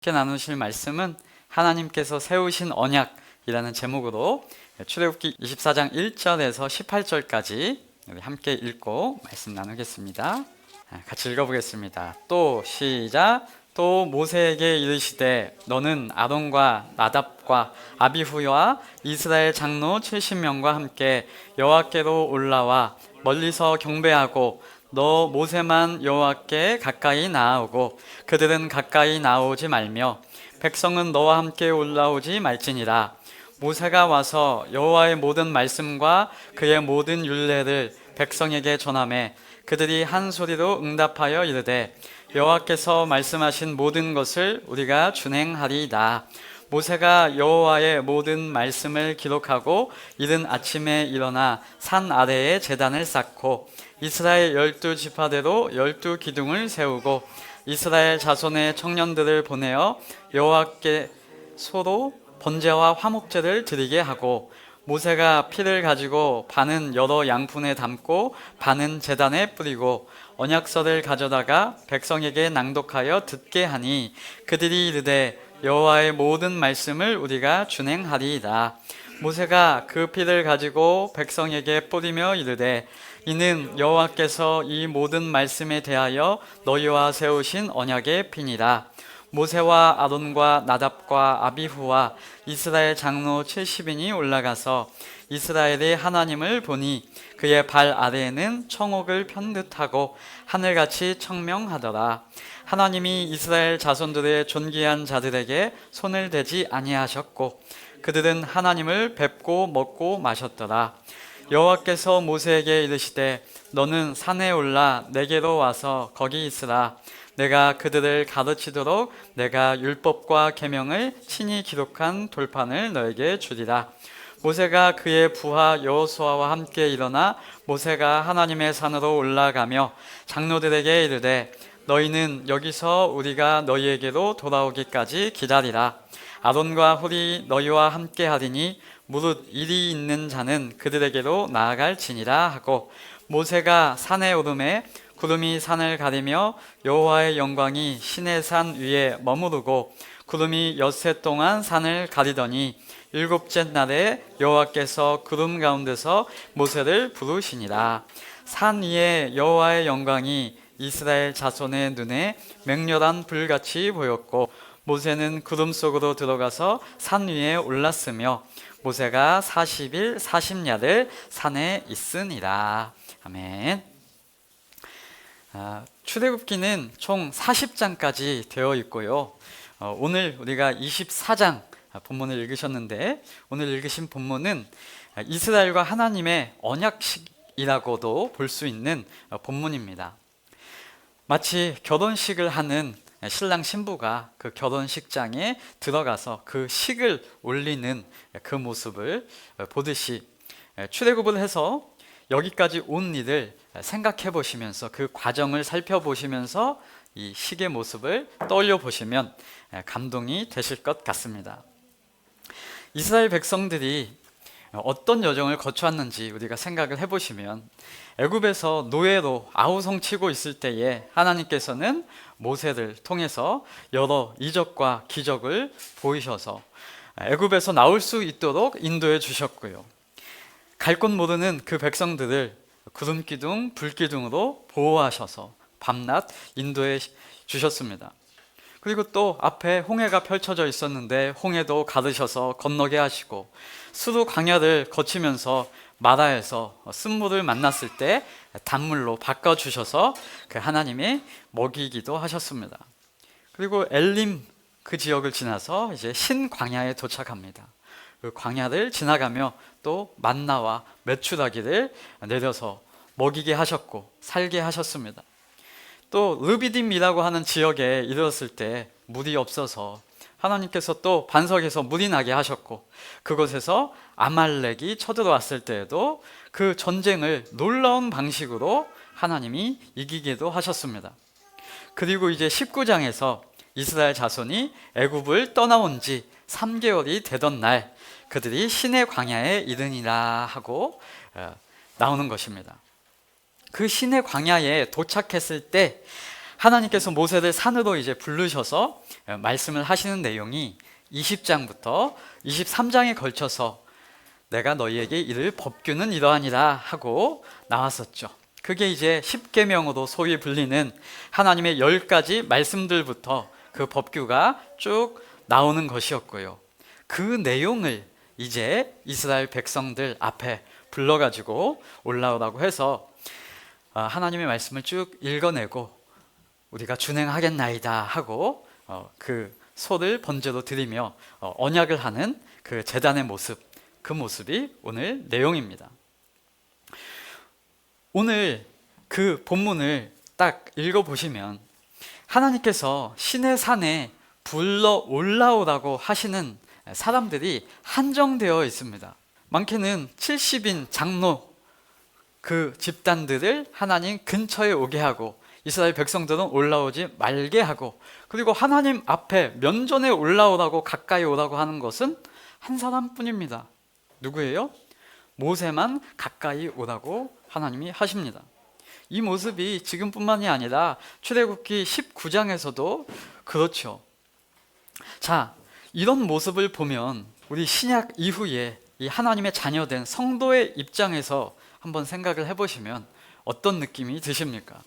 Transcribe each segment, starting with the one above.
함께 나누실 말씀은 하나님께서 세우신 언약이라는 제목으로 출애굽기 24장 1절에서 18절까지 함께 읽고 말씀 나누겠습니다. 같이 읽어보겠습니다. 또 시작. 또 모세에게 이르시되 너는 아론과 나답과 아비후와 이스라엘 장로 70명과 함께 여호와께로 올라와 멀리서 경배하고 너 모세만 여호와께 가까이 나아오고 그들은 가까이 나오지 말며 백성은 너와 함께 올라오지 말지니라. 모세가 와서 여호와의 모든 말씀과 그의 모든 율례를 백성에게 전하매 그들이 한 소리로 응답하여 이르되 여호와께서 말씀하신 모든 것을 우리가 준행하리이다. 모세가 여호와의 모든 말씀을 기록하고 이른 아침에 일어나 산 아래에 제단을 쌓고 이스라엘 12지파대로 12기둥을 세우고 이스라엘 자손의 청년들을 보내어 여호와께 서로 번제와 화목제를 드리게 하고 모세가 피를 가지고 반은 여러 양푼에 담고 반은 제단에 뿌리고 언약서를 가져다가 백성에게 낭독하여 듣게 하니 그들이 이르되 여호와의 모든 말씀을 우리가 준행하리이다. 모세가 그 피를 가지고 백성에게 뿌리며 이르되 이는 여호와께서 이 모든 말씀에 대하여 너희와 세우신 언약의 피니라. 모세와 아론과 나답과 아비후와 이스라엘 장로 70인이 올라가서 이스라엘의 하나님을 보니 그의 발 아래에는 청옥을 편 듯하고 하늘같이 청명하더라. 하나님이 이스라엘 자손들의 존귀한 자들에게 손을 대지 아니하셨고 그들은 하나님을 뵙고 먹고 마셨더라. 여호와께서 모세에게 이르시되 너는 산에 올라 내게로 와서 거기 있으라. 내가 그들을 가르치도록 내가 율법과 계명을 친히 기록한 돌판을 너에게 주리라. 모세가 그의 부하 여호수아와 함께 일어나 모세가 하나님의 산으로 올라가며 장로들에게 이르되 너희는 여기서 우리가 너희에게로 돌아오기까지 기다리라. 아론과 훌이 너희와 함께 하리니 무릇 일이 있는 자는 그들에게로 나아갈지니라 하고 모세가 산에 오르매 구름이 산을 가리며 여호와의 영광이 시내산 위에 머무르고 구름이 엿새 동안 산을 가리더니 일곱째 날에 여호와께서 구름 가운데서 모세를 부르시니라. 산 위에 여호와의 영광이 이스라엘 자손의 눈에 맹렬한 불같이 보였고 모세는 구름 속으로 들어가서 산 위에 올랐으며 모세가 40일 40야를 산에 있으니라. 아멘. 출애굽기는 총 40장까지 되어 있고요. 오늘 우리가 24장 본문을 읽으셨는데 오늘 읽으신 본문은 이스라엘과 하나님의 언약식이라고도 볼 수 있는 본문입니다. 마치 결혼식을 하는 신랑 신부가 그 결혼식장에 들어가서 그 식을 올리는 그 모습을 보듯이 출애굽을 해서 여기까지 온 일을 생각해 보시면서 그 과정을 살펴보시면서 이 식의 모습을 떠올려 보시면 감동이 되실 것 같습니다. 이스라엘 백성들이 어떤 여정을 거쳐왔는지 우리가 생각을 해보시면 애굽에서 노예로 아우성치고 있을 때에 하나님께서는 모세를 통해서 여러 이적과 기적을 보이셔서 애굽에서 나올 수 있도록 인도해 주셨고요. 갈 곳 모르는 그 백성들을 구름기둥, 불기둥으로 보호하셔서 밤낮 인도해 주셨습니다. 그리고 또 앞에 홍해가 펼쳐져 있었는데 홍해도 가르셔서 건너게 하시고 수르 광야를 거치면서 마라에서 쓴물을 만났을 때 단물로 바꿔주셔서 그 하나님이 먹이기도 하셨습니다. 그리고 엘림 그 지역을 지나서 이제 신광야에 도착합니다. 그 광야를 지나가며 또 만나와 메추라기를 내려서 먹이게 하셨고 살게 하셨습니다. 또 르비딤이라고 하는 지역에 이르렀을 때 물이 없어서 하나님께서 또 반석에서 물이 나게 하셨고 그곳에서 아말렉이 쳐들어왔을 때에도 그 전쟁을 놀라운 방식으로 하나님이 이기기도 하셨습니다. 그리고 이제 19장에서 이스라엘 자손이 애굽을 떠나온 지 3개월이 되던 날 그들이 시내 광야에 이르니라 하고 나오는 것입니다. 그 시내 광야에 도착했을 때 하나님께서 모세를 산으로 이제 부르셔서 말씀을 하시는 내용이 20장부터 23장에 걸쳐서 내가 너희에게 이를 법규는 이러하니라 하고 나왔었죠. 그게 이제 십계명으로 소위 불리는 하나님의 10가지 말씀들부터 그 법규가 쭉 나오는 것이었고요. 그 내용을 이제 이스라엘 백성들 앞에 불러가지고 올라오라고 해서 하나님의 말씀을 쭉 읽어내고 우리가 준행하겠나이다 하고 그 소를 번제로 드리며 언약을 하는 그 제단의 모습, 그 모습이 오늘 내용입니다. 오늘 그 본문을 딱 읽어보시면 하나님께서 신의 산에 불러 올라오라고 하시는 사람들이 한정되어 있습니다. 많게는 70인 장로 그 집단들을 하나님 근처에 오게 하고 이스라엘 백성들은 올라오지 말게 하고, 그리고 하나님 앞에 면전에 올라오라고 가까이 오라고 하는 것은 한 사람뿐입니다. 누구예요? 모세만 가까이 오라고 하나님이 하십니다. 이 모습이 지금뿐만이 아니라 출애굽기 19장에서도 그렇죠. 자, 이런 모습을 보면 우리 신약 이후에 이 하나님의 자녀된 성도의 입장에서 한번 생각을 해보시면 어떤 느낌이 드십니까?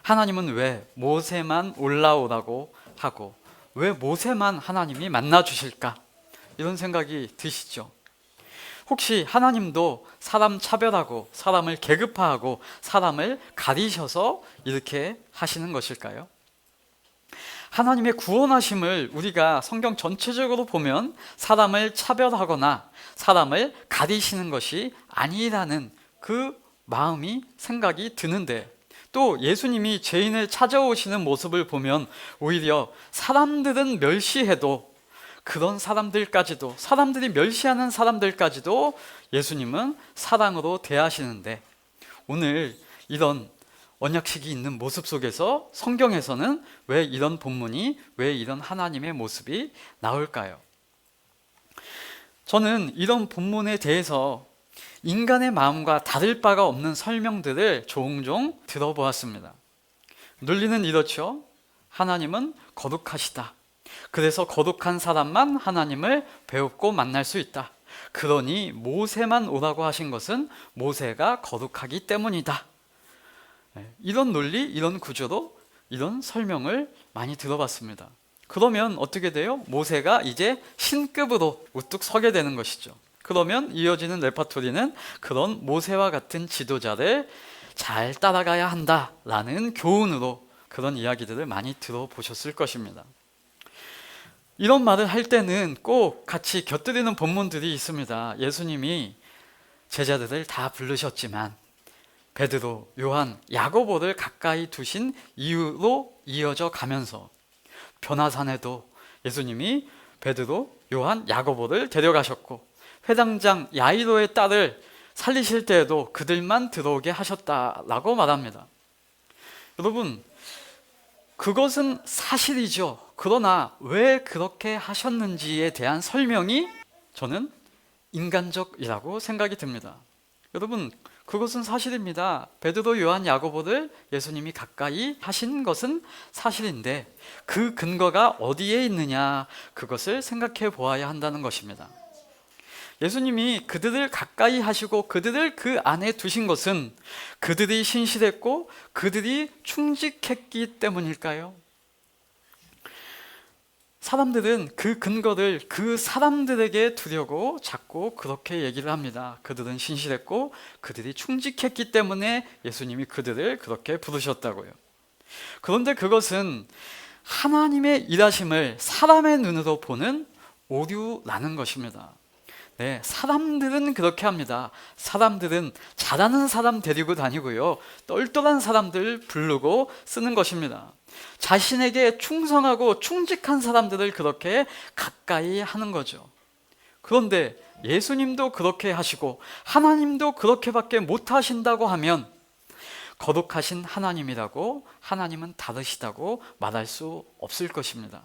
하나님은 왜 모세만 올라오라고 하고 왜 모세만 하나님이 만나 주실까? 이런 생각이 드시죠? 혹시 하나님도 사람 차별하고 사람을 계급화하고 사람을 가리셔서 이렇게 하시는 것일까요? 하나님의 구원하심을 우리가 성경 전체적으로 보면 사람을 차별하거나 사람을 가리시는 것이 아니라는 그 마음이 생각이 드는데, 또 예수님이 죄인을 찾아오시는 모습을 보면 오히려 사람들은 멸시해도 그런 사람들까지도, 사람들이 멸시하는 사람들까지도 예수님은 사랑으로 대하시는데, 오늘 이런 언약식이 있는 모습 속에서 성경에서는 왜 이런 본문이, 왜 이런 하나님의 모습이 나올까요? 저는 이런 본문에 대해서 인간의 마음과 다를 바가 없는 설명들을 종종 들어보았습니다. 논리는 이렇죠. 하나님은 거룩하시다. 그래서 거룩한 사람만 하나님을 배웁고 만날 수 있다. 그러니 모세만 오라고 하신 것은 모세가 거룩하기 때문이다. 이런 논리, 이런 구조로 이런 설명을 많이 들어봤습니다. 그러면 어떻게 돼요? 모세가 이제 신급으로 우뚝 서게 되는 것이죠. 그러면 이어지는 레파토리는 그런 모세와 같은 지도자를 잘 따라가야 한다라는 교훈으로 그런 이야기들을 많이 들어보셨을 것입니다. 이런 말을 할 때는 꼭 같이 곁들이는 본문들이 있습니다. 예수님이 제자들을 다 부르셨지만 베드로, 요한, 야고보를 가까이 두신 이유로 이어져 가면서 변화산에도 예수님이 베드로, 요한, 야고보를 데려가셨고 회당장 야이로의 딸을 살리실 때에도 그들만 들어오게 하셨다라고 말합니다. 여러분, 그것은 사실이죠. 그러나 왜 그렇게 하셨는지에 대한 설명이 저는 인간적이라고 생각이 듭니다. 여러분, 그것은 사실입니다. 베드로, 요한, 야고보를 예수님이 가까이 하신 것은 사실인데 그 근거가 어디에 있느냐, 그것을 생각해 보아야 한다는 것입니다. 예수님이 그들을 가까이 하시고 그들을 그 안에 두신 것은 그들이 신실했고 그들이 충직했기 때문일까요? 사람들은 그 근거를 그 사람들에게 두려고 자꾸 그렇게 얘기를 합니다. 그들은 신실했고 그들이 충직했기 때문에 예수님이 그들을 그렇게 부르셨다고요. 그런데 그것은 하나님의 일하심을 사람의 눈으로 보는 오류라는 것입니다. 네, 사람들은 그렇게 합니다. 사람들은 잘하는 사람 데리고 다니고요, 똘똘한 사람들 부르고 쓰는 것입니다. 자신에게 충성하고 충직한 사람들을 그렇게 가까이 하는 거죠. 그런데 예수님도 그렇게 하시고 하나님도 그렇게밖에 못 하신다고 하면 거룩하신 하나님이라고, 하나님은 다르시다고 말할 수 없을 것입니다.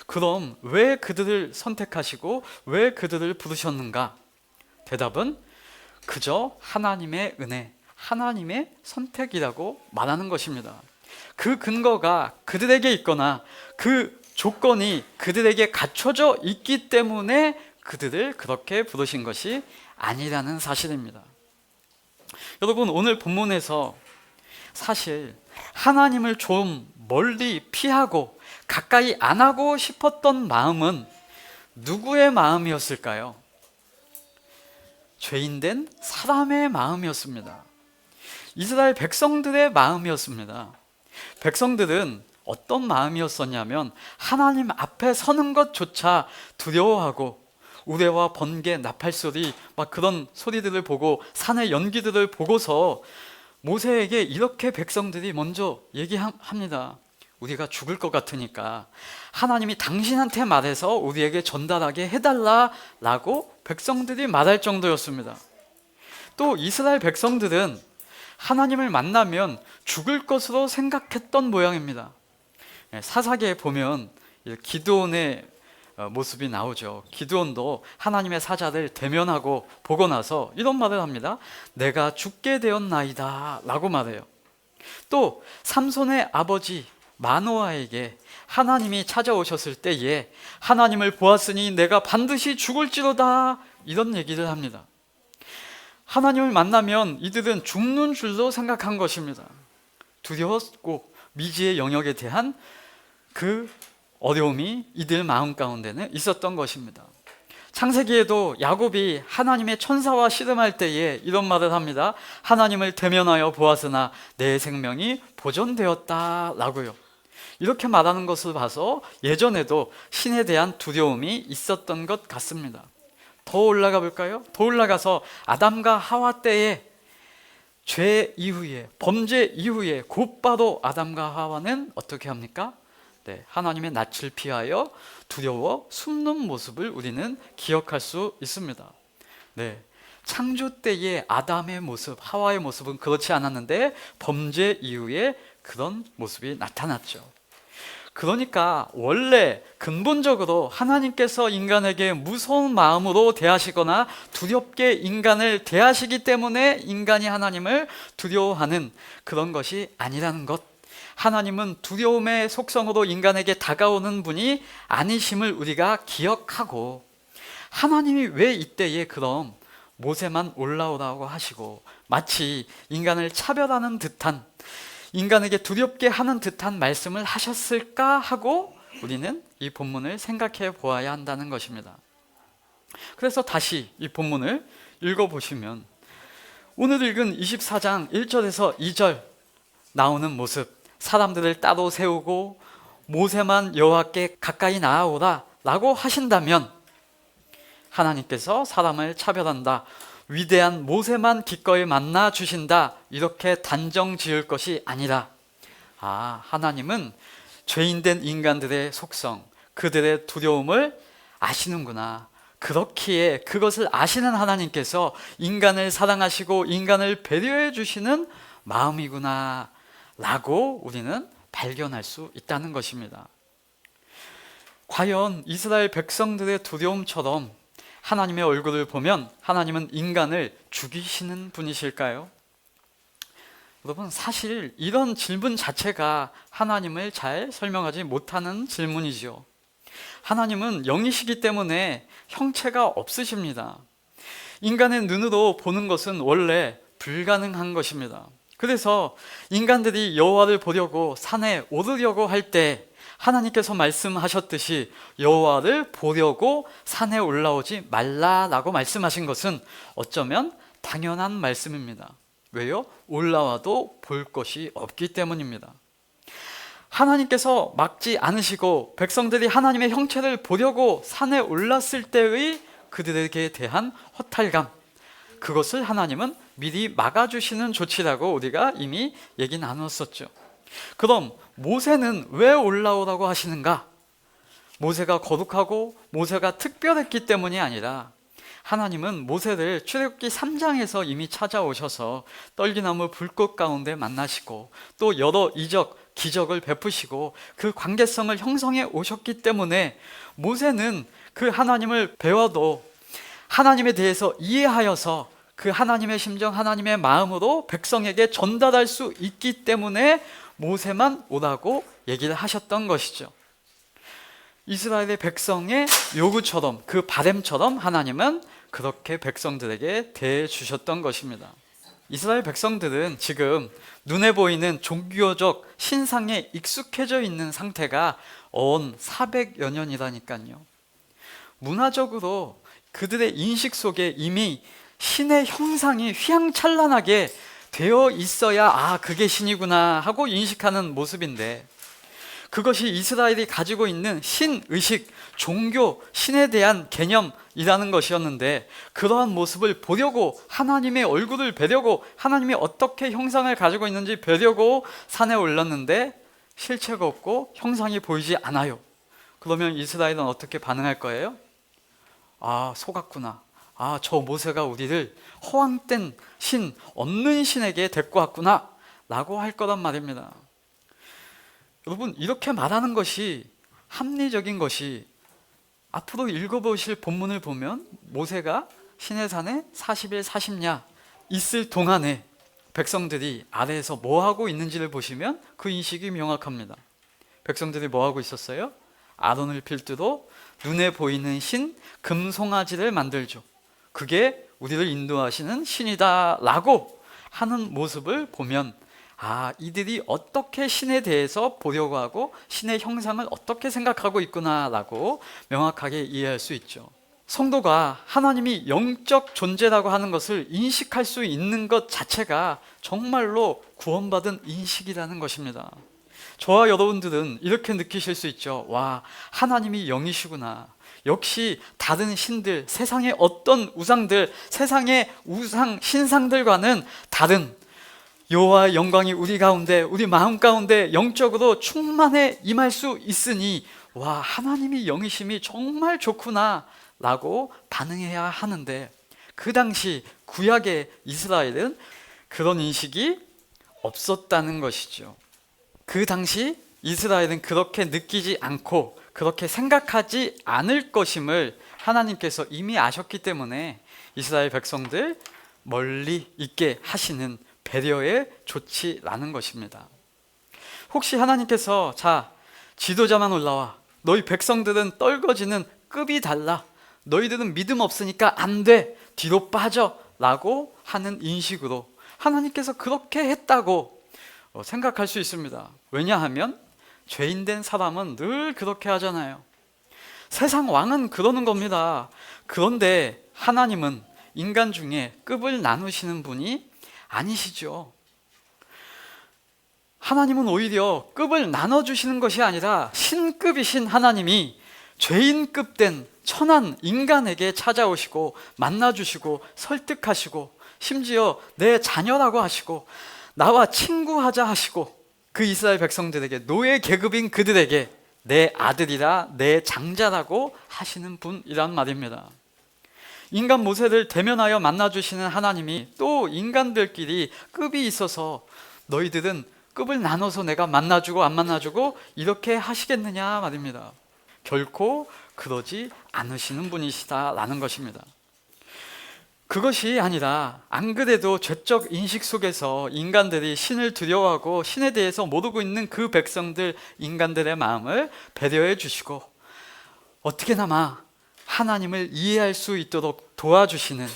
그럼 왜 그들을 선택하시고 왜 그들을 부르셨는가? 대답은 그저 하나님의 은혜, 하나님의 선택이라고 말하는 것입니다. 그 근거가 그들에게 있거나 그 조건이 그들에게 갖춰져 있기 때문에 그들을 그렇게 부르신 것이 아니라는 사실입니다. 여러분, 오늘 본문에서 사실 하나님을 좀 멀리 피하고 가까이 안 하고 싶었던 마음은 누구의 마음이었을까요? 죄인된 사람의 마음이었습니다. 이스라엘 백성들의 마음이었습니다. 백성들은 어떤 마음이었었냐면 하나님 앞에 서는 것조차 두려워하고 우레와 번개, 나팔소리 막 그런 소리들을 보고 산의 연기들을 보고서 모세에게 이렇게 백성들이 먼저 얘기합니다. 우리가 죽을 것 같으니까 하나님이 당신한테 말해서 우리에게 전달하게 해달라라고 백성들이 말할 정도였습니다. 또 이스라엘 백성들은 하나님을 만나면 죽을 것으로 생각했던 모양입니다. 사사기에 보면 기드온의 모습이 나오죠. 기드온도 하나님의 사자를 대면하고 보고 나서 이런 말을 합니다. 내가 죽게 되었나이다 라고 말해요. 또 삼손의 아버지 마노아에게 하나님이 찾아오셨을 때에 하나님을 보았으니 내가 반드시 죽을지로다 이런 얘기를 합니다. 하나님을 만나면 이들은 죽는 줄로 생각한 것입니다. 두려웠고 미지의 영역에 대한 그 어려움이 이들 마음 가운데는 있었던 것입니다. 창세기에도 야곱이 하나님의 천사와 씨름할 때에 이런 말을 합니다. 하나님을 대면하여 보았으나 내 생명이 보존되었다 라고요. 이렇게 말하는 것을 봐서 예전에도 신에 대한 두려움이 있었던 것 같습니다. 더 올라가 볼까요? 더 올라가서 아담과 하와 때에 죄 이후에, 범죄 이후에 곧바로 아담과 하와는 어떻게 합니까? 하나님의 낯을 피하여 두려워 숨는 모습을 우리는 기억할 수 있습니다. 창조 때의 아담의 모습, 하와의 모습은 그렇지 않았는데 범죄 이후에 그런 모습이 나타났죠. 그러니까 원래 근본적으로 하나님께서 인간에게 무서운 마음으로 대하시거나 두렵게 인간을 대하시기 때문에 인간이 하나님을 두려워하는 그런 것이 아니라는 것, 하나님은 두려움의 속성으로 인간에게 다가오는 분이 아니심을 우리가 기억하고, 하나님이 왜 이때에 그럼 모세만 올라오라고 하시고 마치 인간을 차별하는 듯한, 인간에게 두렵게 하는 듯한 말씀을 하셨을까 하고 우리는 이 본문을 생각해 보아야 한다는 것입니다. 그래서 다시 이 본문을 읽어보시면 오늘 읽은 24장 1절에서 2절 나오는 모습, 사람들을 따로 세우고 모세만 여호와께 가까이 나아오라 라고 하신다면 하나님께서 사람을 차별한다, 위대한 모세만 기꺼이 만나 주신다 이렇게 단정 지을 것이 아니라, 하나님은 죄인된 인간들의 속성, 그들의 두려움을 아시는구나, 그렇기에 그것을 아시는 하나님께서 인간을 사랑하시고 인간을 배려해 주시는 마음이구나 라고 우리는 발견할 수 있다는 것입니다. 과연 이스라엘 백성들의 두려움처럼 하나님의 얼굴을 보면 하나님은 인간을 죽이시는 분이실까요? 여러분, 사실 이런 질문 자체가 하나님을 잘 설명하지 못하는 질문이죠. 하나님은 영이시기 때문에 형체가 없으십니다. 인간의 눈으로 보는 것은 원래 불가능한 것입니다. 그래서 인간들이 여호와를 보려고 산에 오르려고 할 때 하나님께서 말씀하셨듯이 여호와를 보려고 산에 올라오지 말라라고 말씀하신 것은 어쩌면 당연한 말씀입니다. 왜요? 올라와도 볼 것이 없기 때문입니다. 하나님께서 막지 않으시고 백성들이 하나님의 형체를 보려고 산에 올랐을 때의 그들에게 대한 허탈감, 그것을 하나님은 미리 막아주시는 조치라고 우리가 이미 얘기 나눴었죠. 그럼 모세는 왜 올라오라고 하시는가? 모세가 거룩하고 모세가 특별했기 때문이 아니라 하나님은 모세를 출애굽기 3장에서 이미 찾아오셔서 떨기나무 불꽃 가운데 만나시고 또 여러 이적, 기적을 베푸시고 그 관계성을 형성해 오셨기 때문에 모세는 그 하나님을 배워도 하나님에 대해서 이해하여서 그 하나님의 심정, 하나님의 마음으로 백성에게 전달할 수 있기 때문에 모세만 오라고 얘기를 하셨던 것이죠. 이스라엘의 백성의 요구처럼, 그 바램처럼 하나님은 그렇게 백성들에게 대해 주셨던 것입니다. 이스라엘 백성들은 지금 눈에 보이는 종교적 신상에 익숙해져 있는 상태가 언 400여 년이라니까요. 문화적으로 그들의 인식 속에 이미 신의 형상이 휘황찬란하게 되어 있어야 그게 신이구나 하고 인식하는 모습인데, 그것이 이스라엘이 가지고 있는 신의식, 종교, 신에 대한 개념이라는 것이었는데, 그러한 모습을 보려고, 하나님의 얼굴을 뵈려고, 하나님이 어떻게 형상을 가지고 있는지 뵈려고 산에 올랐는데 실체가 없고 형상이 보이지 않아요. 그러면 이스라엘은 어떻게 반응할 거예요? 속았구나. 저 모세가 우리를 허황된 신, 없는 신에게 데리고 왔구나 라고 할 거란 말입니다. 여러분, 이렇게 말하는 것이 합리적인 것이, 앞으로 읽어보실 본문을 보면 모세가 시내산에 40일 40야 있을 동안에 백성들이 아래에서 뭐하고 있는지를 보시면 그 인식이 명확합니다. 백성들이 뭐하고 있었어요? 아론을 필두로 눈에 보이는 신 금송아지를 만들죠. 그게 우리를 인도하시는 신이다 라고 하는 모습을 보면, 이들이 어떻게 신에 대해서 보려고 하고 신의 형상을 어떻게 생각하고 있구나 라고 명확하게 이해할 수 있죠. 성도가 하나님이 영적 존재라고 하는 것을 인식할 수 있는 것 자체가 정말로 구원받은 인식이라는 것입니다. 저와 여러분들은 이렇게 느끼실 수 있죠. 하나님이 영이시구나. 역시 다른 신들, 세상의 어떤 우상들, 세상의 우상 신상들과는 다른 여호와의 영광이 우리 가운데, 우리 마음 가운데 영적으로 충만해 임할 수 있으니 하나님이 영이심이 정말 좋구나 라고 반응해야 하는데, 그 당시 구약의 이스라엘은 그런 인식이 없었다는 것이죠. 그 당시 이스라엘은 그렇게 느끼지 않고 그렇게 생각하지 않을 것임을 하나님께서 이미 아셨기 때문에 이스라엘 백성들 멀리 있게 하시는 배려의 조치라는 것입니다. 혹시 하나님께서 지도자만 올라와, 너희 백성들은 떨거지는 급이 달라, 너희들은 믿음 없으니까 안 돼, 뒤로 빠져 라고 하는 인식으로 하나님께서 그렇게 했다고 생각할 수 있습니다. 왜냐하면 죄인된 사람은 늘 그렇게 하잖아요. 세상 왕은 그러는 겁니다. 그런데 하나님은 인간 중에 급을 나누시는 분이 아니시죠. 하나님은 오히려 급을 나눠주시는 것이 아니라 신급이신 하나님이 죄인급된 천한 인간에게 찾아오시고 만나주시고 설득하시고, 심지어 내 자녀라고 하시고 나와 친구하자 하시고, 그 이스라엘 백성들에게, 노예 계급인 그들에게 내 아들이라, 내 장자라고 하시는 분이란 말입니다. 인간 모세를 대면하여 만나주시는 하나님이 또 인간들끼리 급이 있어서 너희들은 급을 나눠서 내가 만나주고 안 만나주고 이렇게 하시겠느냐 말입니다. 결코 그러지 않으시는 분이시다라는 것입니다. 그것이 아니라, 안 그래도 죄적 인식 속에서 인간들이 신을 두려워하고 신에 대해서 모르고 있는 그 백성들, 인간들의 마음을 배려해 주시고 어떻게나마 하나님을 이해할 수 있도록 도와주시는,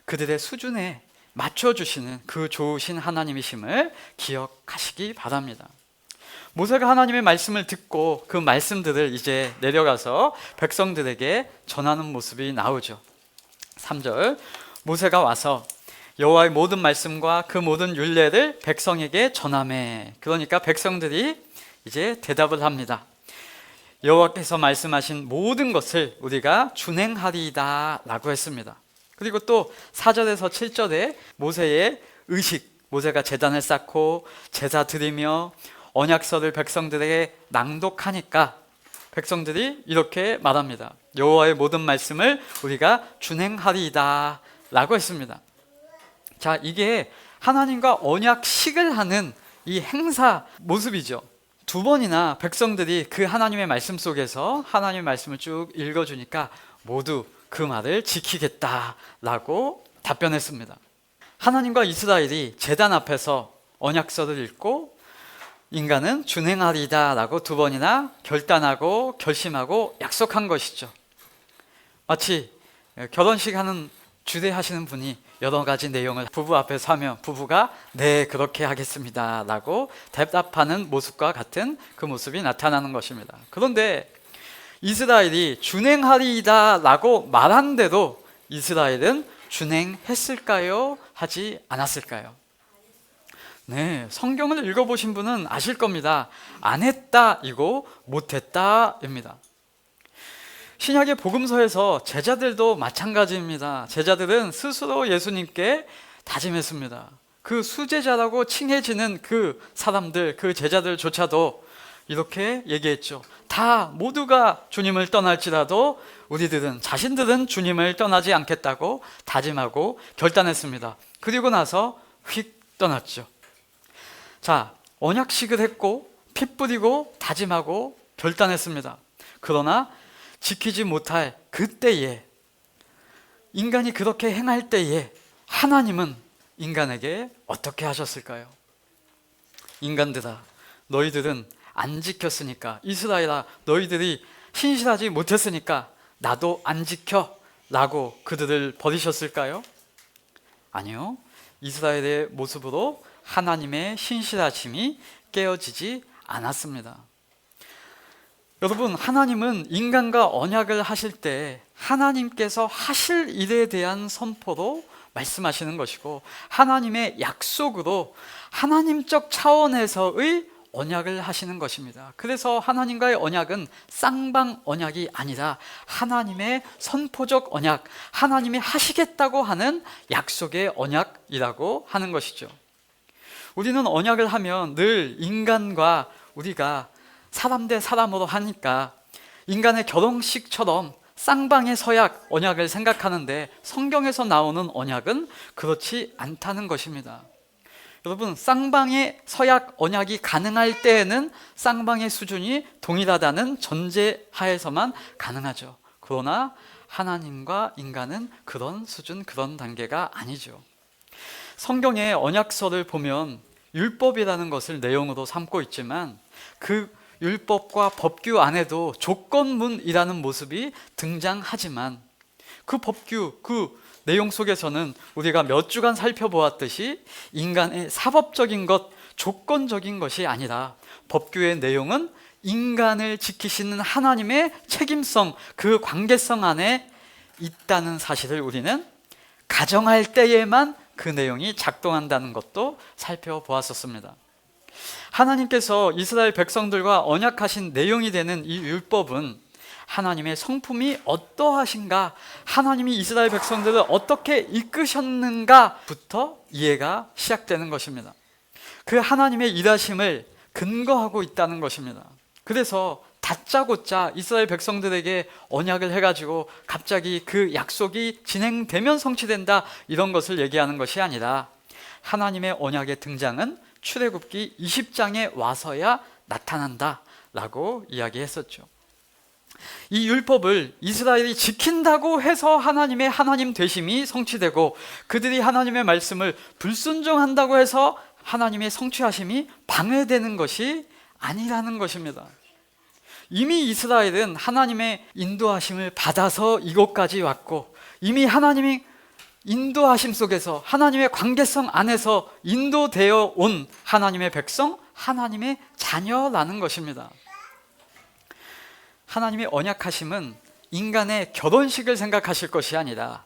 그들의 수준에 맞춰주시는 그 좋으신 하나님이심을 기억하시기 바랍니다. 모세가 하나님의 말씀을 듣고 그 말씀들을 이제 내려가서 백성들에게 전하는 모습이 나오죠. 3절, 모세가 와서 여호와의 모든 말씀과 그 모든 율례를 백성에게 전하매. 그러니까 백성들이 이제 대답을 합니다. 여호와께서 말씀하신 모든 것을 우리가 준행하리이다 라고 했습니다. 그리고 또 4절에서 7절에 모세의 의식, 모세가 제단을 쌓고 제사 드리며 언약서를 백성들에게 낭독하니까 백성들이 이렇게 말합니다. 여호와의 모든 말씀을 우리가 준행하리이다 라고 했습니다. 이게 하나님과 언약식을 하는 이 행사 모습이죠. 2번이나 백성들이 그 하나님의 말씀 속에서 하나님의 말씀을 쭉 읽어주니까 모두 그 말을 지키겠다라고 답변했습니다. 하나님과 이스라엘이 제단 앞에서 언약서를 읽고 인간은 준행하리다 라고 2번이나 결단하고 결심하고 약속한 것이죠. 마치 결혼식 하는 주례하시는 분이 여러 가지 내용을 부부 앞에서 하며 부부가 네 그렇게 하겠습니다 라고 대답하는 모습과 같은 그 모습이 나타나는 것입니다. 그런데 이스라엘이 준행하리이다 라고 말한 대로 이스라엘은 준행했을까요? 하지 않았을까요? 네, 성경을 읽어보신 분은 아실 겁니다. 안 했다 이고 못했다 입니다. 신약의 복음서에서 제자들도 마찬가지입니다. 제자들은 스스로 예수님께 다짐했습니다. 그 수제자라고 칭해지는 그 사람들, 그 제자들조차도 이렇게 얘기했죠. 다 모두가 주님을 떠날지라도 우리들은 자신들은 주님을 떠나지 않겠다고 다짐하고 결단했습니다. 그리고 나서 휙 떠났죠. 자, 언약식을 했고 피 뿌리고 다짐하고 결단했습니다. 그러나 지키지 못할 그때에, 인간이 그렇게 행할 때에 하나님은 인간에게 어떻게 하셨을까요? 인간들아, 너희들은 안 지켰으니까, 이스라엘아 너희들이 신실하지 못했으니까 나도 안 지켜 라고 그들을 버리셨을까요? 아니요. 이스라엘의 모습으로 하나님의 신실하심이 깨어지지 않았습니다. 여러분, 하나님은 인간과 언약을 하실 때 하나님께서 하실 일에 대한 선포로 말씀하시는 것이고, 하나님의 약속으로 하나님적 차원에서의 언약을 하시는 것입니다. 그래서 하나님과의 언약은 쌍방 언약이 아니라 하나님의 선포적 언약, 하나님이 하시겠다고 하는 약속의 언약이라고 하는 것이죠. 우리는 언약을 하면 늘 인간과 우리가 사람 대 사람으로 하니까 인간의 결혼식처럼 쌍방의 서약 언약을 생각하는데, 성경에서 나오는 언약은 그렇지 않다는 것입니다. 여러분, 쌍방의 서약 언약이 가능할 때에는 쌍방의 수준이 동일하다는 전제하에서만 가능하죠. 그러나 하나님과 인간은 그런 수준, 그런 단계가 아니죠. 성경의 언약서를 보면 율법이라는 것을 내용으로 삼고 있지만 그 율법과 법규 안에도 조건문이라는 모습이 등장하지만 그 법규, 그 내용 속에서는 우리가 몇 주간 살펴보았듯이 인간의 사법적인 것, 조건적인 것이 아니라 법규의 내용은 인간을 지키시는 하나님의 책임성, 그 관계성 안에 있다는 사실을 우리는 가정할 때에만 그 내용이 작동한다는 것도 살펴보았었습니다. 하나님께서 이스라엘 백성들과 언약하신 내용이 되는 이 율법은 하나님의 성품이 어떠하신가, 하나님이 이스라엘 백성들을 어떻게 이끄셨는가부터 이해가 시작되는 것입니다. 그 하나님의 일하심을 근거하고 있다는 것입니다. 그래서 다짜고짜 이스라엘 백성들에게 언약을 해가지고 갑자기 그 약속이 진행되면 성취된다, 이런 것을 얘기하는 것이 아니라 하나님의 언약의 등장은 출애굽기 20장에 와서야 나타난다 라고 이야기했었죠. 이 율법을 이스라엘이 지킨다고 해서 하나님의 하나님 되심이 성취되고, 그들이 하나님의 말씀을 불순종한다고 해서 하나님의 성취하심이 방해되는 것이 아니라는 것입니다. 이미 이스라엘은 하나님의 인도하심을 받아서 이곳까지 왔고, 이미 하나님이 인도하심 속에서 하나님의 관계성 안에서 인도되어 온 하나님의 백성, 하나님의 자녀라는 것입니다. 하나님의 언약하심은 인간의 결혼식을 생각하실 것이 아니라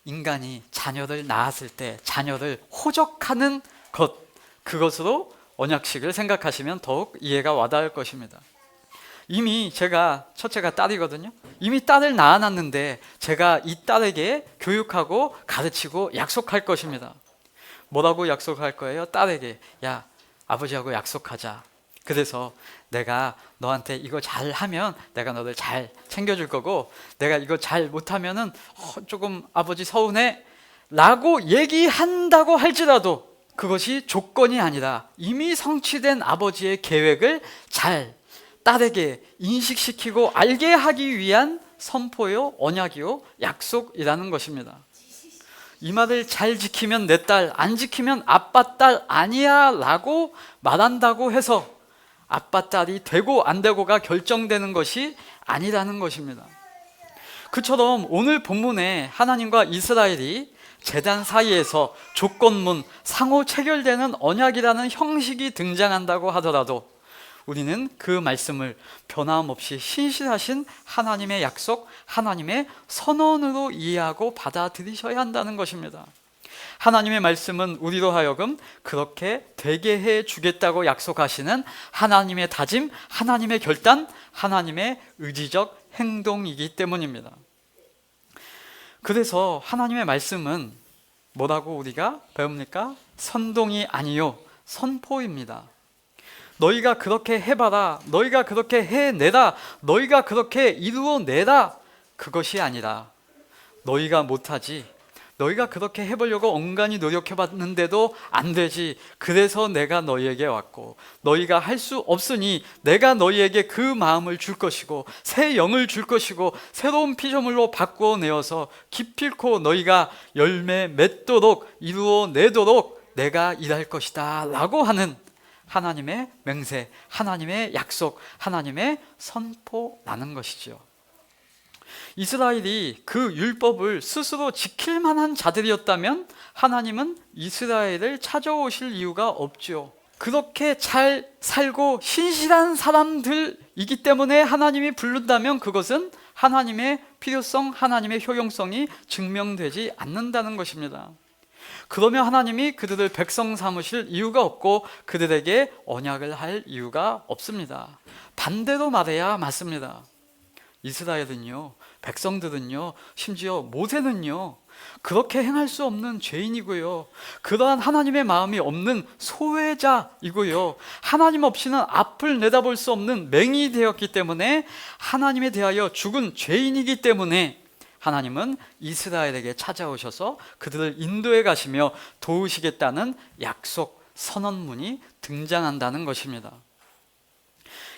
인간이 자녀를 낳았을 때 자녀를 호적하는 것, 그것으로 언약식을 생각하시면 더욱 이해가 와닿을 것입니다. 이미 제가, 첫째가 딸이거든요. 이미 딸을 낳아놨는데 제가 이 딸에게 교육하고 가르치고 약속할 것입니다. 뭐라고 약속할 거예요? 딸에게, 야, 아버지하고 약속하자. 그래서 내가 너한테 이거 잘하면 내가 너를 잘 챙겨줄 거고, 내가 이거 잘 못하면은 조금 아버지 서운해 라고 얘기한다고 할지라도 그것이 조건이 아니라 이미 성취된 아버지의 계획을 잘 딸에게 인식시키고 알게 하기 위한 선포요, 언약이요, 약속이라는 것입니다. 이 말을 잘 지키면 내 딸, 안 지키면 아빠 딸 아니야 라고 말한다고 해서 아빠 딸이 되고 안 되고가 결정되는 것이 아니라는 것입니다. 그처럼 오늘 본문에 하나님과 이스라엘이 제단 사이에서 조건문, 상호 체결되는 언약이라는 형식이 등장한다고 하더라도 우리는 그 말씀을 변함없이 신실하신 하나님의 약속, 하나님의 선언으로 이해하고 받아들이셔야 한다는 것입니다. 하나님의 말씀은 우리로 하여금 그렇게 되게 해 주겠다고 약속하시는 하나님의 다짐, 하나님의 결단, 하나님의 의지적 행동이기 때문입니다. 그래서 하나님의 말씀은 뭐라고 우리가 배웁니까? 선동이 아니요 선포입니다. 너희가 그렇게 해봐라, 너희가 그렇게 해내라, 너희가 그렇게 이루어내라, 그것이 아니라 너희가 못하지, 너희가 그렇게 해보려고 온갖이 노력해봤는데도 안 되지, 그래서 내가 너희에게 왔고 너희가 할 수 없으니 내가 너희에게 그 마음을 줄 것이고 새 영을 줄 것이고 새로운 피조물로 바꾸어내어서 기필코 너희가 열매 맺도록 이루어내도록 내가 일할 것이다 라고 하는 하나님의 맹세, 하나님의 약속, 하나님의 선포라는 것이죠. 이스라엘이 그 율법을 스스로 지킬 만한 자들이었다면 하나님은 이스라엘을 찾아오실 이유가 없죠. 그렇게 잘 살고 신실한 사람들이기 때문에 하나님이 부른다면 그것은 하나님의 필요성, 하나님의 효용성이 증명되지 않는다는 것입니다. 그러면 하나님이 그들을 백성 삼으실 이유가 없고 그들에게 언약을 할 이유가 없습니다. 반대로 말해야 맞습니다. 이스라엘은요, 백성들은요, 심지어 모세는요, 그렇게 행할 수 없는 죄인이고요, 그러한 하나님의 마음이 없는 소외자이고요, 하나님 없이는 앞을 내다볼 수 없는 맹인이 되었기 때문에 하나님에 대하여 죽은 죄인이기 때문에 하나님은 이스라엘에게 찾아오셔서 그들을 인도해 가시며 도우시겠다는 약속 선언문이 등장한다는 것입니다.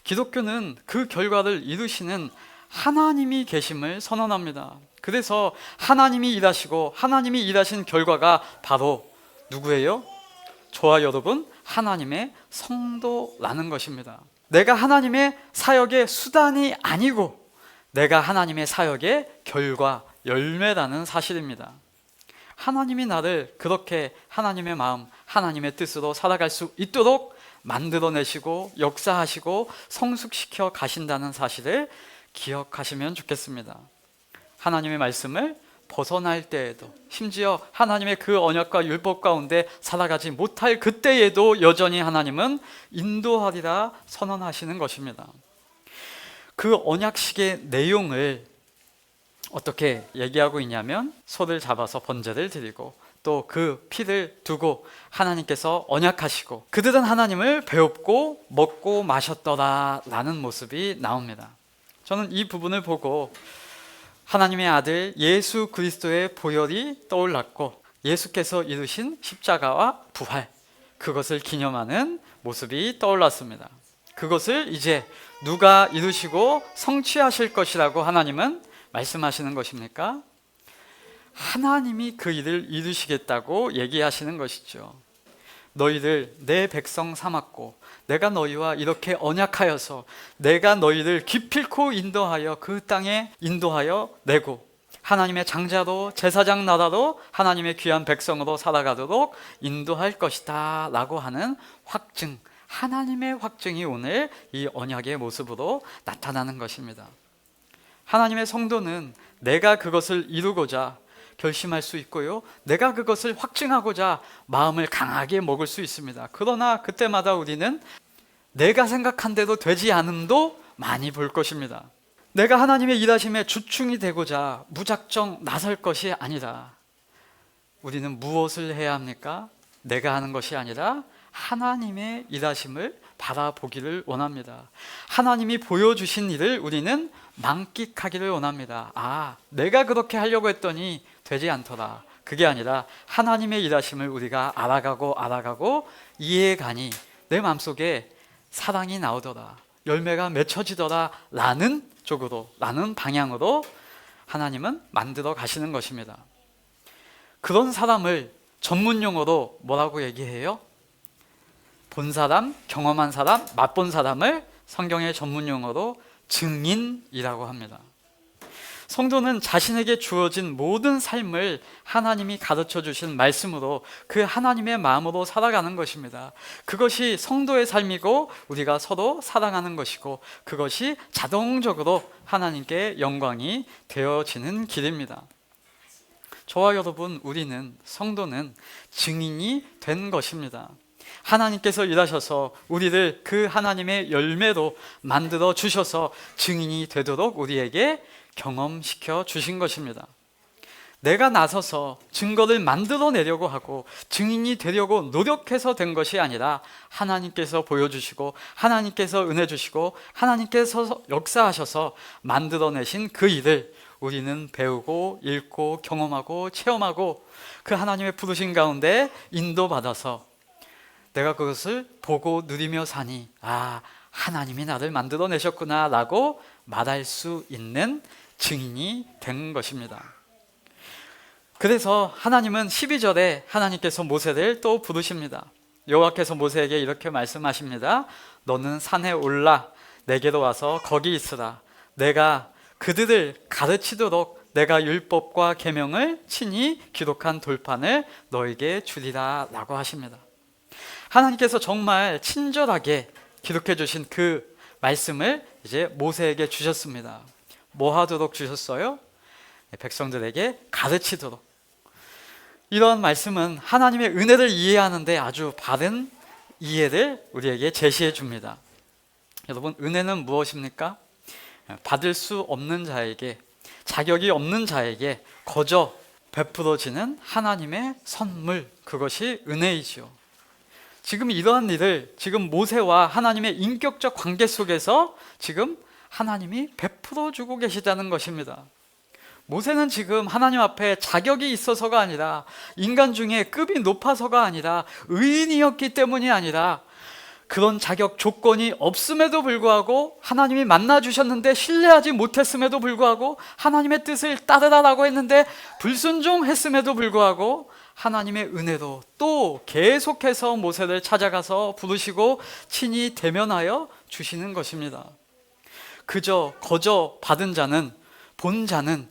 기독교는 그 결과를 이루시는 하나님이 계심을 선언합니다. 그래서 하나님이 일하시고 하나님이 일하신 결과가 바로 누구예요? 저와 여러분, 하나님의 성도라는 것입니다. 내가 하나님의 사역의 수단이 아니고 내가 하나님의 사역의 결과, 열매라는 사실입니다. 하나님이 나를 그렇게 하나님의 마음, 하나님의 뜻으로 살아갈 수 있도록 만들어내시고 역사하시고 성숙시켜 가신다는 사실을 기억하시면 좋겠습니다. 하나님의 말씀을 벗어날 때에도, 심지어 하나님의 그 언약과 율법 가운데 살아가지 못할 그때에도 여전히 하나님은 인도하리라 선언하시는 것입니다. 그 언약식의 내용을 어떻게 얘기하고 있냐면, 소를 잡아서 번제를 드리고 또 그 피를 두고 하나님께서 언약하시고 그들은 하나님을 배웁고 먹고 마셨더라 라는 모습이 나옵니다. 저는 이 부분을 보고 하나님의 아들 예수 그리스도의 보혈이 떠올랐고 예수께서 이루신 십자가와 부활, 그것을 기념하는 모습이 떠올랐습니다. 그것을 이제 누가 이루시고 성취하실 것이라고 하나님은 말씀하시는 것입니까? 하나님이 그 일을 이루시겠다고 얘기하시는 것이죠. 너희를 내 백성 삼았고 내가 너희와 이렇게 언약하여서 내가 너희를 기필코 인도하여 그 땅에 인도하여 내고 하나님의 장자로 제사장 나라로 하나님의 귀한 백성으로 살아가도록 인도할 것이다 라고 하는 확증, 하나님의 확증이 오늘 이 언약의 모습으로 나타나는 것입니다. 하나님의 성도는 내가 그것을 이루고자 결심할 수 있고요, 내가 그것을 확증하고자 마음을 강하게 먹을 수 있습니다. 그러나 그때마다 우리는 내가 생각한 대로 되지 않음도 많이 볼 것입니다. 내가 하나님의 일하심에 주충이 되고자 무작정 나설 것이 아니라 우리는 무엇을 해야 합니까? 내가 하는 것이 아니라 하나님의 일하심을 바라보기를 원합니다. 하나님이 보여주신 일을 우리는 만끽하기를 원합니다. 아, 내가 그렇게 하려고 했더니 되지 않더라. 그게 아니라 하나님의 일하심을 우리가 알아가고 이해가니 내 마음속에 사랑이 나오더라, 열매가 맺혀지더라 라는 쪽으로, 라는 방향으로 하나님은 만들어 가시는 것입니다. 그런 사람을 전문 용어로 뭐라고 얘기해요? 본 사람, 경험한 사람, 맛본 사람을 성경의 전문 용어로 증인이라고 합니다. 성도는 자신에게 주어진 모든 삶을 하나님이 가르쳐 주신 말씀으로 그 하나님의 마음으로 살아가는 것입니다. 그것이 성도의 삶이고 우리가 서로 사랑하는 것이고 그것이 자동적으로 하나님께 영광이 되어지는 길입니다. 저와 여러분, 우리는 성도는 증인이 된 것입니다. 하나님께서 일하셔서 우리를 그 하나님의 열매로 만들어 주셔서 증인이 되도록 우리에게 경험시켜 주신 것입니다. 내가 나서서 증거를 만들어내려고 하고 증인이 되려고 노력해서 된 것이 아니라 하나님께서 보여주시고 하나님께서 은혜 주시고 하나님께서 역사하셔서 만들어내신 그 일을 우리는 배우고 읽고 경험하고 체험하고 그 하나님의 부르신 가운데 인도받아서 내가 그것을 보고 누리며 사니 하나님이 나를 만들어내셨구나 라고 말할 수 있는 증인이 된 것입니다. 그래서 하나님은 12절에 하나님께서 모세를 또 부르십니다. 여호와께서 모세에게 이렇게 말씀하십니다. 너는 산에 올라 내게로 와서 거기 있으라. 내가 그들을 가르치도록 내가 율법과 계명을 친히 기록한 돌판을 너에게 주리라 라고 하십니다. 하나님께서 정말 친절하게 기록해 주신 그 말씀을 이제 모세에게 주셨습니다. 뭐 하도록 주셨어요? 백성들에게 가르치도록. 이런 말씀은 하나님의 은혜를 이해하는데 아주 바른 이해를 우리에게 제시해 줍니다. 여러분, 은혜는 무엇입니까? 받을 수 없는 자에게, 자격이 없는 자에게 거저 베풀어지는 하나님의 선물, 그것이 은혜이죠. 지금 이러한 일을 지금 모세와 하나님의 인격적 관계 속에서 지금 하나님이 베풀어 주고 계시다는 것입니다. 모세는 지금 하나님 앞에 자격이 있어서가 아니라, 인간 중에 급이 높아서가 아니라, 의인이었기 때문이 아니라, 그런 자격 조건이 없음에도 불구하고 하나님이 만나주셨는데 신뢰하지 못했음에도 불구하고, 하나님의 뜻을 따르라라고 했는데 불순종했음에도 불구하고 하나님의 은혜로 또 계속해서 모세를 찾아가서 부르시고 친히 대면하여 주시는 것입니다. 그저 거저 받은 자는, 본 자는,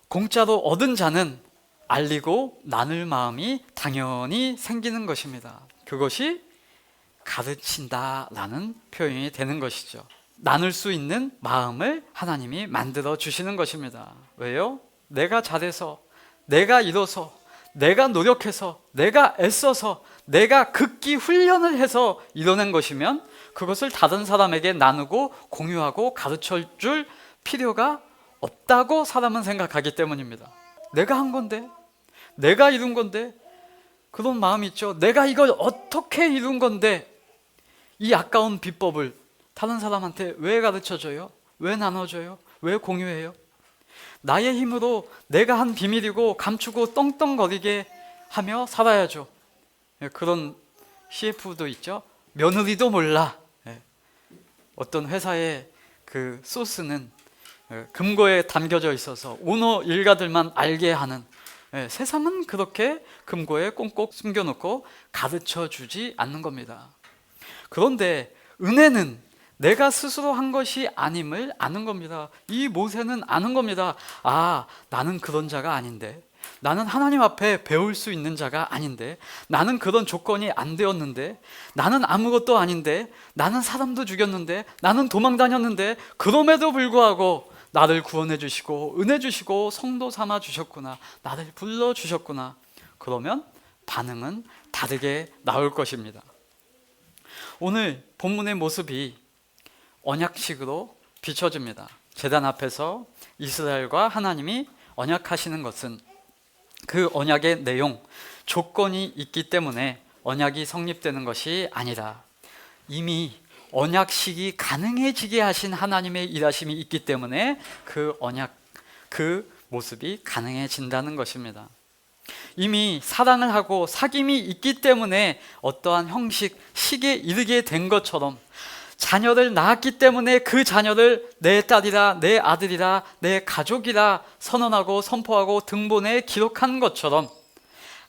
공짜로 얻은 자는 알리고 나눌 마음이 당연히 생기는 것입니다. 그것이 가르친다라는 표현이 되는 것이죠. 나눌 수 있는 마음을 하나님이 만들어 주시는 것입니다. 왜요? 내가 잘해서, 내가 이뤄서, 내가 노력해서, 내가 애써서, 내가 극기 훈련을 해서 이뤄낸 것이면 그것을 다른 사람에게 나누고 공유하고 가르쳐 줄 필요가 없다고 사람은 생각하기 때문입니다. 내가 한 건데, 내가 이룬 건데, 그런 마음이 있죠. 내가 이걸 어떻게 이룬 건데 이 아까운 비법을 다른 사람한테 왜 가르쳐줘요? 왜 나눠줘요? 왜 공유해요? 나의 힘으로 내가 한 비밀이고 감추고 떵떵거리게 하며 살아야죠. 그런 CF도 있죠. 며느리도 몰라. 어떤 회사의 그 소스는 금고에 담겨져 있어서 오너 일가들만 알게 하는, 세상은 그렇게 금고에 꽁꽁 숨겨놓고 가르쳐주지 않는 겁니다. 그런데 은혜는 내가 스스로 한 것이 아님을 아는 겁니다. 이 모세는 아는 겁니다. 나는 그런 자가 아닌데, 나는 하나님 앞에 배울 수 있는 자가 아닌데, 나는 그런 조건이 안 되었는데, 나는 아무것도 아닌데, 나는 사람도 죽였는데, 나는 도망 다녔는데, 그럼에도 불구하고 나를 구원해 주시고 은혜 주시고 성도 삼아 주셨구나, 나를 불러 주셨구나. 그러면 반응은 다르게 나올 것입니다. 오늘 본문의 모습이 언약식으로 비춰집니다. 제단 앞에서 이스라엘과 하나님이 언약하시는 것은 그 언약의 내용, 조건이 있기 때문에 언약이 성립되는 것이 아니라 이미 언약식이 가능해지게 하신 하나님의 일하심이 있기 때문에 그 언약, 그 모습이 가능해진다는 것입니다. 이미 사랑을 하고 사귐이 있기 때문에 어떠한 형식, 식에 이르게 된 것처럼 자녀를 낳았기 때문에 그 자녀를 내 딸이라, 내 아들이라, 내 가족이라 선언하고 선포하고 등본에 기록한 것처럼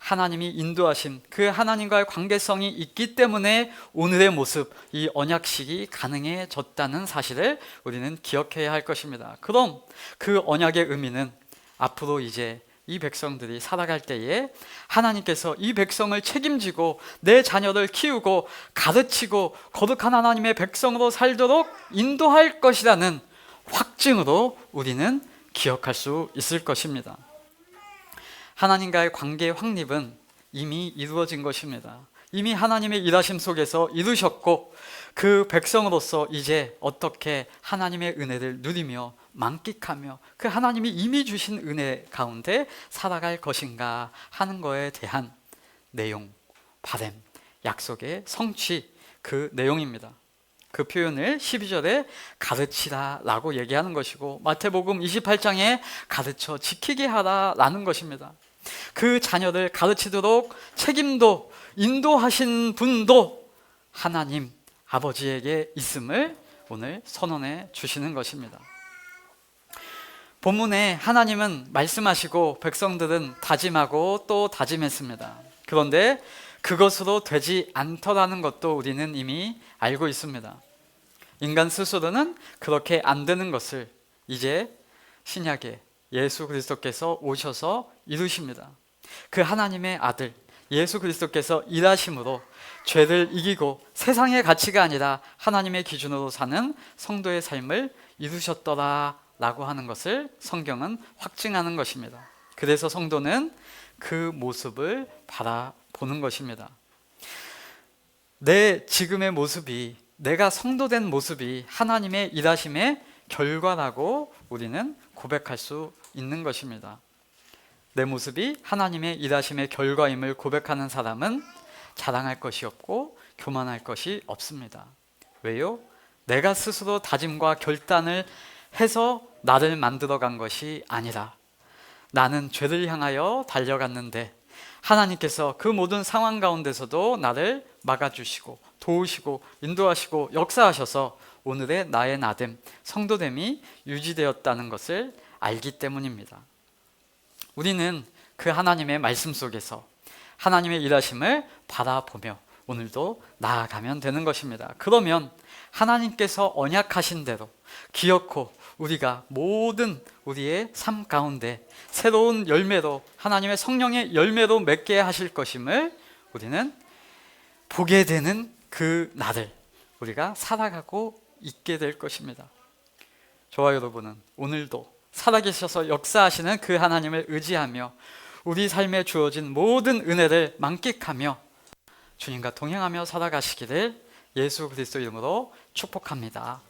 하나님이 인도하신 그 하나님과의 관계성이 있기 때문에 오늘의 모습, 이 언약식이 가능해졌다는 사실을 우리는 기억해야 할 것입니다. 그럼 그 언약의 의미는 앞으로 이제 이 백성들이 살아갈 때에 하나님께서 이 백성을 책임지고 내 자녀를 키우고 가르치고 거룩한 하나님의 백성으로 살도록 인도할 것이라는 확증으로 우리는 기억할 수 있을 것입니다. 하나님과의 관계의 확립은 이미 이루어진 것입니다. 이미 하나님의 일하심 속에서 이루셨고 그 백성으로서 이제 어떻게 하나님의 은혜를 누리며 만끽하며 그 하나님이 이미 주신 은혜 가운데 살아갈 것인가 하는 거에 대한 내용, 바램, 약속의 성취, 그 내용입니다. 그 표현을 12절에 가르치라 라고 얘기하는 것이고 마태복음 28장에 가르쳐 지키게 하라 라는 것입니다. 그 자녀를 가르치도록 책임도 인도하신 분도 하나님 아버지에게 있음을 오늘 선언해 주시는 것입니다. 본문에 하나님은 말씀하시고 백성들은 다짐하고 또 다짐했습니다. 그런데 그것으로 되지 않더라는 것도 우리는 이미 알고 있습니다. 인간 스스로는 그렇게 안 되는 것을 이제 신약에 예수 그리스도께서 오셔서 이루십니다. 그 하나님의 아들 예수 그리스도께서 일하심으로 죄를 이기고 세상의 가치가 아니라 하나님의 기준으로 사는 성도의 삶을 이루셨더라 라고 하는 것을 성경은 확증하는 것입니다. 그래서 성도는 그 모습을 바라보는 것입니다. 내 지금의 모습이, 내가 성도된 모습이 하나님의 일하심의 결과라고 우리는 고백할 수 있는 것입니다. 내 모습이 하나님의 일하심의 결과임을 고백하는 사람은 자랑할 것이 없고 교만할 것이 없습니다. 왜요? 내가 스스로 다짐과 결단을 해서 나를 만들어간 것이 아니라 나는 죄를 향하여 달려갔는데 하나님께서 그 모든 상황 가운데서도 나를 막아주시고 도우시고 인도하시고 역사하셔서 오늘의 나의 나됨, 성도됨이 유지되었다는 것을 알기 때문입니다. 우리는 그 하나님의 말씀 속에서 하나님의 일하심을 바라보며 오늘도 나아가면 되는 것입니다. 그러면 하나님께서 언약하신 대로 기어코 우리가 모든 우리의 삶 가운데 새로운 열매로 하나님의 성령의 열매로 맺게 하실 것임을 우리는 보게 되는 그 날을 우리가 살아가고 있게 될 것입니다. 저와 여러분은 오늘도 살아계셔서 역사하시는 그 하나님을 의지하며 우리 삶에 주어진 모든 은혜를 만끽하며 주님과 동행하며 살아가시기를 예수 그리스도 이름으로 축복합니다.